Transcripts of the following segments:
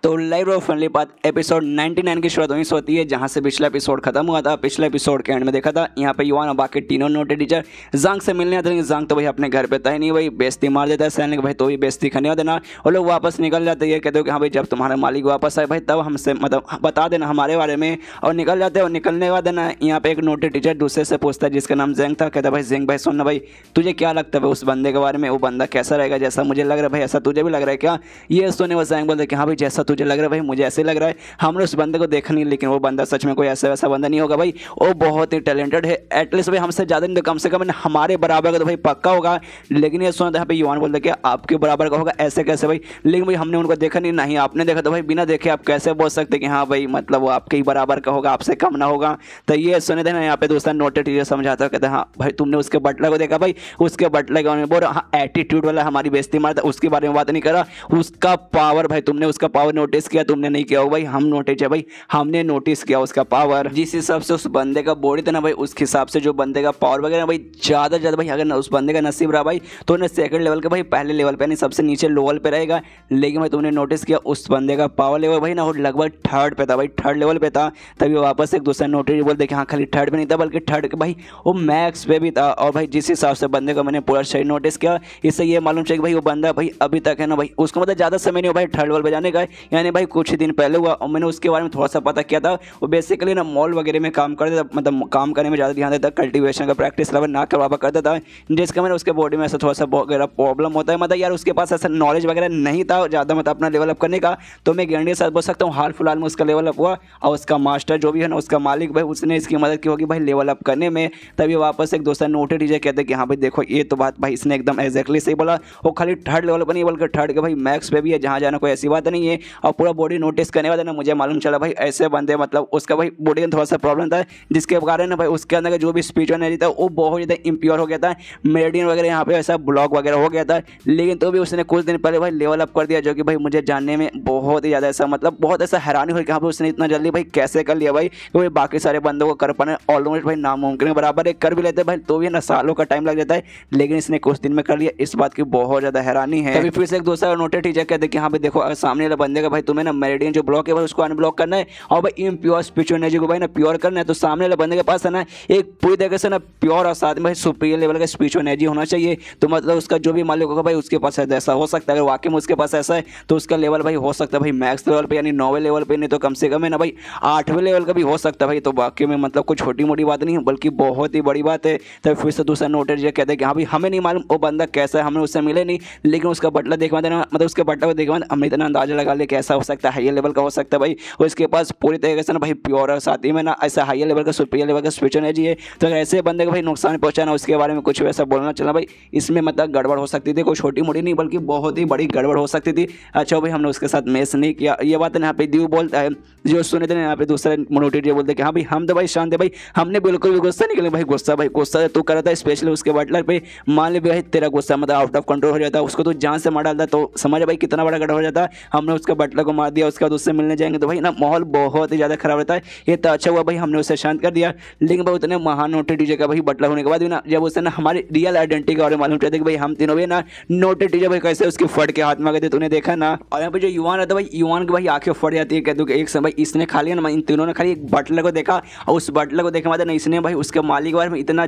तो live of funnily path episode 99 की शुरुआत वहीं से होती है जहां से पिछला एपिसोड खत्म हुआ था। पिछले एपिसोड के एंड में देखा था यहाँ पे युवान और बाकी तीनों नोटे टीचर जांग से मिलने आते हैं। जांग तो भाई अपने घर पे था ही नहीं, भाई बेइज्जती मार देता है सैनिक भाई, तो भी बेइज्जती खाने देना और लोग वापस निकल जाते हैं। कहते हो कि हाँ भाई जब तुम्हारा मालिक वापस आए भाई तब हमसे मतलब बता देना हमारे बारे में, और निकल जाते हैं। और निकलने के बाद ना यहाँ पे एक नोटे टीचर दूसरे से पूछता है जिसका नाम जेंग था। कहता भाई जेंग भाई सुनना भाई, तुझे क्या लगता है उस बंदे के बारे में, वो बंदा कैसा रहेगा? जैसा मुझे लग रहा है भाई ऐसा तुझे भी लग रहा है क्या? ये सुने वो जेंग बोलते कि हाँ भाई जैसा तुझे लग रहा है भाई मुझे ऐसे लग रहा है। हमने उस बंदे को देखा नहीं, लेकिन वो बंदा सच में कोई ऐसा वैसा बंदा नहीं होगा भाई, वो बहुत ही टैलेंटेड है। एटलीस्ट भाई हमसे ज़्यादा नहीं तो कम से कम हमारे बराबर का तो भाई पक्का होगा। लेकिन ये सुना था भाई युवान बोलते कि आपके बराबर का होगा, ऐसे कैसे भाई? लेकिन भाई हमने उनको देखा नहीं, नहीं आपने देखा, तो भाई बिना देखे आप कैसे बोल सकते कि हाँ भाई मतलब वो आपके ही बराबर का होगा, आपसे कम ना होगा। तो ये सुने थे ना यहाँ पे दूसरा नोटे टीचर समझाता कहते हाँ भाई तुमने उसके बटला को देखा भाई, उसके बटले का बोल हाँ एटीट्यूड वाला हमारी बेइज्जती मारता, उसके बारे में बात नहीं करा। उसका पावर भाई तुमने उसका पावर नोटिस किया? तुमने नहीं किया हो भाई, हम नोटिस है भाई, हमने नोटिस किया उसका पावर। जिस हिसाब से उस बंदे का बॉडी था ना भाई, उस हिसाब से जो बंदे का पावर वगैरह भाई ज़्यादा भाई अगर उस बंदे का नसीब रहा भाई तो उन्हें सेकंड लेवल का भाई पहले लेवल पे नहीं सबसे नीचे लोअर पे रहेगा। लेकिन भाई तुमने नोटिस किया उस बंदे का पावर लेवल भाई ना वो लगभग थर्ड पे था भाई, थर्ड लेवल पे था। तभी वापस एक दूसरा नोटिस बोल देखे हाँ खाली थर्ड पे नहीं था बल्कि थर्ड के भाई वो मैक्स पे भी था। और भाई जिस हिसाब से बंदे को मैंने पूरा सही नोटिस किया, इससे ये मालूम चला कि भाई वो बंदा भाई अभी तक है ना भाई उसको मतलब ज़्यादा समय नहीं हुआ भाई थर्ड लेवल पे जाने का, यानी भाई कुछ दिन पहले हुआ। और मैंने उसके बारे में थोड़ा सा पता किया था, वो बेसिकली ना मॉल वगैरह में काम करता था, मतलब काम करने में ज़्यादा ध्यान देता, कल्टीवेशन का प्रैक्टिस लेवल ना करवा करता था, जिसका मैंने उसके बॉडी में ऐसा थोड़ा सा वगैरह प्रॉब्लम होता है। मतलब यार उसके पास ऐसा नॉलेज वगैरह नहीं था ज़्यादा मतलब अपना लेवल अप करने का। तो मैं गारंटी के साथ बोल सकता हूँ हाल फिलहाल में उसका लेवल अप हुआ, और उसका मास्टर जो भी है ना उसका मालिक भाई उसने इसकी मदद की होगी भाई लेवल अप करने में। तभी वापस एक दोस्त नोटे टीचर कहते हैं कि हाँ भाई देखो ये तो बात भाई इसने एकदम एग्जैक्टली सही बोला, वो खाली थर्ड लेवल पर नहीं बल्कि थर्ड के भाई मैक्स पे भी है, जहाँ जाना कोई ऐसी बात नहीं है। और पूरा बॉडी नोटिस करने वाला ना मुझे मालूम चला भाई ऐसे बंदे मतलब उसका भाई बॉडी में थोड़ा सा प्रॉब्लम था, जिसके कारण भाई उसके अंदर जो भी स्पीच एनर्जी था वो बहुत ज़्यादा इम्प्योर हो गया था, मेरिडियन वगैरह यहाँ पे ऐसा ब्लॉक वगैरह हो गया था। लेकिन तो भी उसने कुछ दिन पहले भाई लेवल अप कर दिया, जो कि भाई मुझे जानने में बहुत ही ज़्यादा ऐसा मतलब बहुत ऐसा हैरानी हुई कि हाँ भाई उसने इतना जल्दी भाई कैसे कर लिया भाई, क्योंकि बाकी सारे बंदों को कर पाना ऑलमोस्ट भाई नामुमकिन है, बराबर है कर भी लेते भाई तो भी ना सालों का टाइम लग जाता है, लेकिन इसने कुछ दिन में कर लिया, इस बात की बहुत ज़्यादा हैरानी है। तभी फिर से एक दूसरा नोटे टीचर कहते कि हाँ भाई देखो अगर सामने वाले बंदे का भाई तुम्हें ना मेरिडियन जो ब्लॉक है भाई उसको अनब्लॉक करना है, और भाई इम्प्योर स्पिरिचुअल एनर्जी को भाई ना प्योर करना है, तो सामने वाले बंदे के पास है ना एक पूरी तरीके से ना प्योर और साथ में भाई सुपीरियर लेवल का स्पिरिचुअल एनर्जी होना चाहिए। तो मतलब उसका जो भी मालिक होगा भाई उसके पास ऐसा हो सकता है, अगर वाकई में उसके पास ऐसा है तो उसका लेवल भाई हो सकता है भाई मैक्स लेवल पे यानी 9वें लेवल पे, नहीं तो कम से कम है ना भाई 8वें लेवल का भी हो सकता है भाई। तो वाकई में मतलब कोई छोटी मोटी बात नहीं है बल्कि बहुत ही बड़ी बात है। तो फिर से दूसरा नोटिस ये कहते हैं कि हाँ भाई हमें नहीं मालूम वो बंदा कैसा है, हमें उससे मिले नहीं, लेकिन उसका बटला देखवा देना मतलब उसके बटला को देखवा हमने इतना अंदाजा लगा लिया कैसा हो सकता है, हाई लेवल का हो सकता है भाई, और इसके पास पूरी तरीके से ना भाई प्योर और साथ ही में ना ऐसा हाई लेवल का सुपीरियर लेवल का स्पिरिचुअल एनर्जी है। तो अगर ऐसे बंदे को भाई नुकसान पहुंचाना उसके बारे में कुछ वैसा बोलना चला भाई इसमें मतलब गड़बड़ हो सकती थी, कोई छोटी मोटी नहीं बल्कि बहुत ही बड़ी गड़बड़ हो सकती थी। अच्छा भाई हमने उसके साथ मैच नहीं किया, ये बात यहाँ पे दीव बोलता है, जो सुने थे यहाँ पे दूसरा नोटिस ये बोलते कि हाँ भाई हम तो भाई शांत है भाई, हमने बिल्कुल भी गुस्सा नहीं किया भाई, गुस्सा तू कर रहा था स्पेशली उसके बटलर पे, मान ले भाई तेरा गुस्सा मतलब आउट ऑफ कंट्रोल हो जाता है, उसको तो जान से मार डालता तो समझ भाई कितना बड़ा गड़बड़ हो जाता। हमने उसके बटलर को मार दिया, उसके बाद उससे मिलने जाएंगे तो भाई ना माहौल बहुत ही ज़्यादा खराब रहता है। ये तो अच्छा हुआ भाई हमने उसे शांत कर दिया, लेकिन भाई उतने महान नोटे टीचर का भाई बटलर होने के बाद भी ना जब उसने ना हमारी रियल आइडेंटिटी के बारे में मालूम चलता कि भाई हम तीनों भी ना नोटे टीचर भाई कैसे उसकी फट के हाथ में गए थे, तूने देखा ना। और यहाँ पे जो युवान रहता भाई युवान की भाई आंखें फट जाती है, कहते कि एक समय इसने खाली ना इन तीनों ने खाली एक बटलर को देखा, और उस बटलर को देखने बाद ना इसने भाई उसके मालिक के बारे में इतना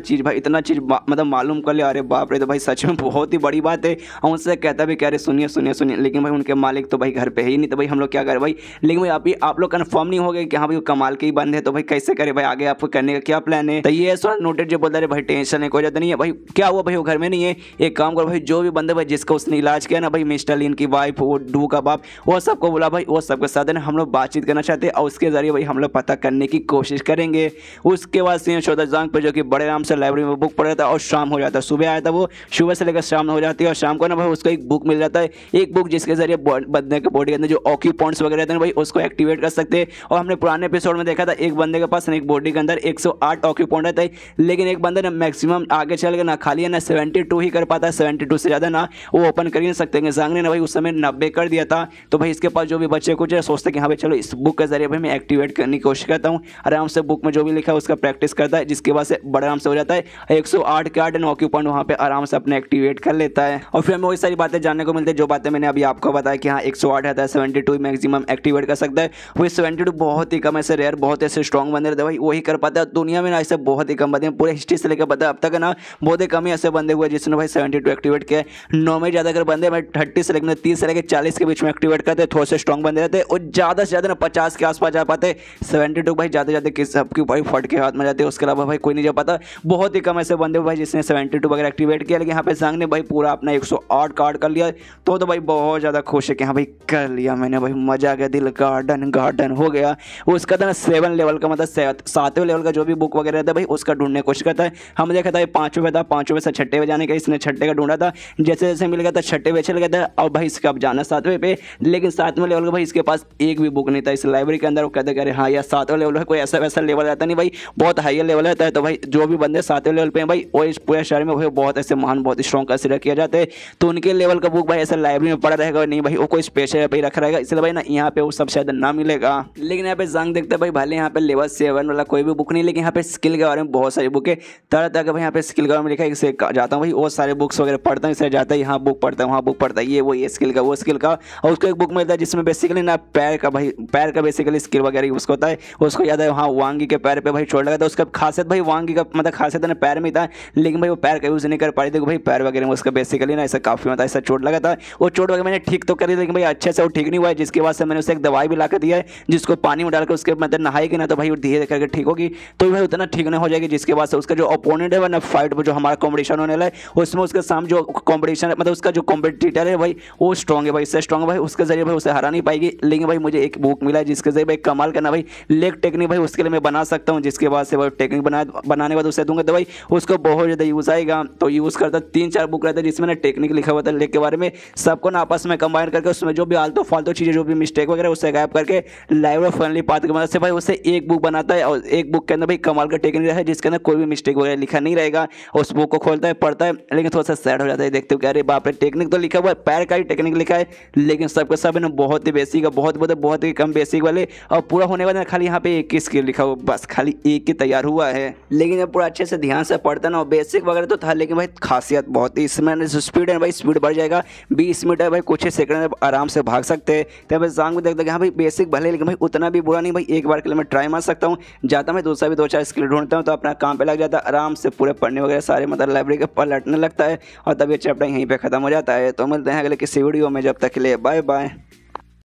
चीज़ मतलब मालूम कर लिया। अरे बाप रे, तो भाई सच में बहुत ही बड़ी बात है। और उनसे कहता भी कह रहे सुनिए, लेकिन भाई उनके मालिक तो भाई घर पे ही नहीं, तो भाई हम लोग क्या करें भाई। लेकिन भाई आप लोग कंफर्म नहीं हो गए कि हाँ भाई कमाल के ही बंद है, तो भाई कैसे करे भाई आगे आपको करने का क्या प्लान है। तो ये नोटिस जो बोलता है भाई टेंशन है कोई ज़्यादा नहीं है भाई, क्या हुआ भाई वो घर में नहीं है, एक काम करो भाई जो भी बंदे भाई जिसका उसने इलाज किया ना भाई मिस्टर लीन की वाइफ वो डू का बाप वो सबको बोला भाई, वो सबके साथ है हम लोग बातचीत करना चाहते हैं, और उसके जरिए भाई हम लोग पता करने की कोशिश करेंगे। उसके बाद सीएम शोधा जांग पे जो कि बड़े आराम से लाइब्रेरी में बुक पढ़ रहा था, और शाम हो जाता है, सुबह आया था वो, सुबह से लेकर शाम हो जाती है, और शाम को ना भाई उसको एक बुक मिल जाता है, एक बुक जिसके जरिए बंदे के बॉडी के अंदर जो ऑक्यूपॉइंट्स वगैरह रहते हैं भाई उसको एक्टिवेट कर सकते हैं। और हमने पुराने एपिसोड में देखा था एक बंदे के पास एक बॉडी के अंदर 108 ऑक्यूपॉइंट रहता है, लेकिन एक बंदे ना मैक्सिमम आगे चल गया ना खाली है ना 72 ही कर पाता है, 72 से ज़्यादा ना वो ओपन कर ही नहीं सकते। जांग ने ना भाई उस समय 90 कर दिया था। तो भाई इसके पास जो भी बच्चे कुछ सोचते कि हाँ भाई चलो इस बुक के जरिए भाई मैं एक्टिवेट करने की कोशिश करता हूँ, आराम से बुक में जो भी लिखा है उसका प्रैक्टिस करता है, जिसके बाद से बड़े आराम से हो जाता है 108 के 8 ऑक्यूपॉइंट वहाँ पे आराम से अपने एक्टिवेट कर लेता है। और फिर हमें वही सारी बातें जानने को मिलती है जो बातें मैंने अभी आपको बताया कि हाँ 108 रहता है, 72 मैक्सिमम एक्टिवेट कर सकता है। वही 72 बहुत ही कम ऐसे रेयर, बहुत ऐसे स्ट्रॉन्ग बंदे रहते हैं भाई, वही कर पाता है। दुनिया में ना ऐसे बहुत ही कम बंदे हैं, पूरे हिस्ट्री से लेकर पता है अब तक है ना बहुत ही कम ही ऐसे बंदे हुए जिसने भाई 72 एक्टिवेट किया है। 9 में ज़्यादा अगर बंदे भाई 30 से लेकर 30 से लेकर 40 के बीच में एक्टिवेट करते हैं, थोड़े से स्ट्रॉन्ग बंदे रहते हैं, और ज़्यादा से ज़्यादा ना 50 के आसपास जा पाते। 72 भाई ज़्यादा ज़्यादा किस सबकी भाई फट के हाथ में जाते हैं, उसके अलावा भाई कोई नहीं जा पाता। बहुत ही कम ऐसे बंदे भाई जिसने 72 वगैरह एक्टिवेट किया। लेकिन यहाँ पे ज़ांग ने भाई पूरा अपना 108 कार्ड कर लिया, तो भाई बहुत ज़्यादा खुश है कि हाँ भाई कर लिया मैंने भाई, मजा आ गया, दिल गार्डन हो गया। उसका था ना 7 लेवल का, मतलब 7वें लेवल का जो भी बुक वगैरह रहता है भाई उसका ढूंढने की कोशिश करता है। हम देखा था 5वें था, 5वें से 6ठे पे जाने का इसने 6ठे का ढूंढा था, जैसे जैसे मिल गया था 6ठे पे चल गया था। अब भाई इसका अब जाना 7वें पे, लेकिन 7वें लेवल का भाई इसके पास एक भी बुक नहीं था इस लाइब्रेरी के अंदर। वो कहते अरे हाँ यार 7वें लेवल है, कोई ऐसा वैसा लेवल रहता नहीं भाई, बहुत हायर लेवल रहता है। तो भाई जो भी बंदे 7वें लेवल पे हैं भाई वो इस पूरे शहर में भाई बहुत ऐसे महान, बहुत स्ट्रॉन्ग कंसिडर किया जाते हैं। तो उनके लेवल का बुक भाई ऐसा लाइब्रेरी में पड़ा रहेगा नहीं भाई, वो कोई स्पेशल पे रखा रहेगा, इसलिए भाई ना यहाँ पे वो सब शायद ना मिलेगा। लेकिन यहाँ पे ज़ांग देखते हैं भाई भले यहाँ पे लेवल 7 वाला कोई भी बुक नहीं, लेकिन यहाँ पे स्किल के बारे में बहुत सारी बुक है। तरह तरह का भाई यहाँ पे स्किल के बारे में लिखा है, इससे जाता हूँ भाई वो सारे बुक्स वगैरह पढ़ता हूँ, इससे जाता है यहाँ बुक पढ़ता है, वहाँ बुक पढ़ता है, ये वो ये स्किल का वो स्किल का। और उसको एक बुक मिलता है जिसमें बेसिकली ना पैर का भाई, पैर का बेसिकली स्किल वगैरह यूज़ होता है। उसको याद है वहाँ वांगी के पैर पे भाई चोट लगा था, उसका खासियत भाई वांगी का मतलब खासियत ना पैर में था, लेकिन भाई वो पैर का यूज़ नहीं कर पा रही थी भाई, पैर वगैरह में उसका बेसिकली ना ऐसा काफ़ी मतलब ऐसा चोट लगा था। वो चोट वगैरह मैंने ठीक तो करी, लेकिन भाई अच्छे से वो ठीक नहीं हुआ है, जिसके बाद से मैंने उसे एक दवाई भी ला कर दिया है, जिसको पानी में डालकर उसके मतलब नहाएगी ना तो भाई वो धीरे करके ठीक होगी, तो भाई उतना ठीक नहीं हो जाएगी। जिसके बाद से उसका जो अपोनेंट है ना फाइट जो हमारा कॉम्पिटिशन होने वाला है उसमें उसके सामने जो कॉम्पिटिशन मतलब उसका जो कॉम्पिटिटर है भाई वो स्ट्रॉन्ग है भाई, इससे स्ट्रॉन्ग है भाई, उसके जरिए भाई उसे हरा नहीं पाएगी। लेकिन भाई मुझे एक बुक मिला है जिसके जरिए भाई कमाल करना भाई लेग टेक्निक भाई उसके लिए मैं बना सकता हूँ, जिसके बाद से भाई टेक्निक बनाने के बाद उसे दूंगा तो भाई उसको बहुत ज़्यादा यूज़ आएगा। तो यूज़ करता 3-4 बुक रहता है जिसमें ना टेक्निक लिखा हुआ था लेग के बारे में, सबको ना आपस में कंबाइन करके उसमें जो भी आलतू फालतू चीज़ें जो भी मिस्टेक वगैरह उससे गायब करके लाइव और फनली पाथ की मदद से भाई उससे एक बुक बनाता है, और एक बुक के अंदर भाई कमाल का टेक्निक है जिसके अंदर कोई भी मिस्टेक वगैरह लिखा नहीं रहेगा। उस बुक को खोलता है पढ़ता है, लेकिन थोड़ा सा सैड हो जाता है, देखते हो कि अरे बाप रे टेक्निक तो लिखा हुआ है, पैर का ही टेक्निक लिखा है, लेकिन सबके सब है ना बहुत ही बेसिक है, बहुत ही कम बेसिक वाले, और पूरा होने वाला खाली यहाँ पे एक ही स्किल लिखा हुआ, बस खाली एक ही तैयार हुआ है। लेकिन जब पूरा अच्छे से ध्यान से पढ़ता ना, बेसिक वगैरह तो था, लेकिन भाई खासियत बहुत ही इसमें स्पीड है भाई, स्पीड बढ़ जाएगा, 20 मिनट है भाई, कुछ ही सेकंड में आराम से भाग सकते हैं। तो भाई ज़ांग भी देखता है कि हाँ भाई बेसिक भले, लेकिन भाई उतना भी बुरा नहीं भाई, एक बार के लिए मैं ट्राई मार सकता हूँ। जाता मैं दूसरा भी 2-4 स्किल ढूंढता हूँ तो अपना काम पे लग जाता है, आराम से पूरे पढ़ने वगैरह सारे मतलब लाइब्रेरी के पलटने लगता है, और तभी चैप्टर यहीं पे खत्म हो जाता है। तो मिलते हैं अगले किसी वीडियो में, जब तक के लिए बाय बाय।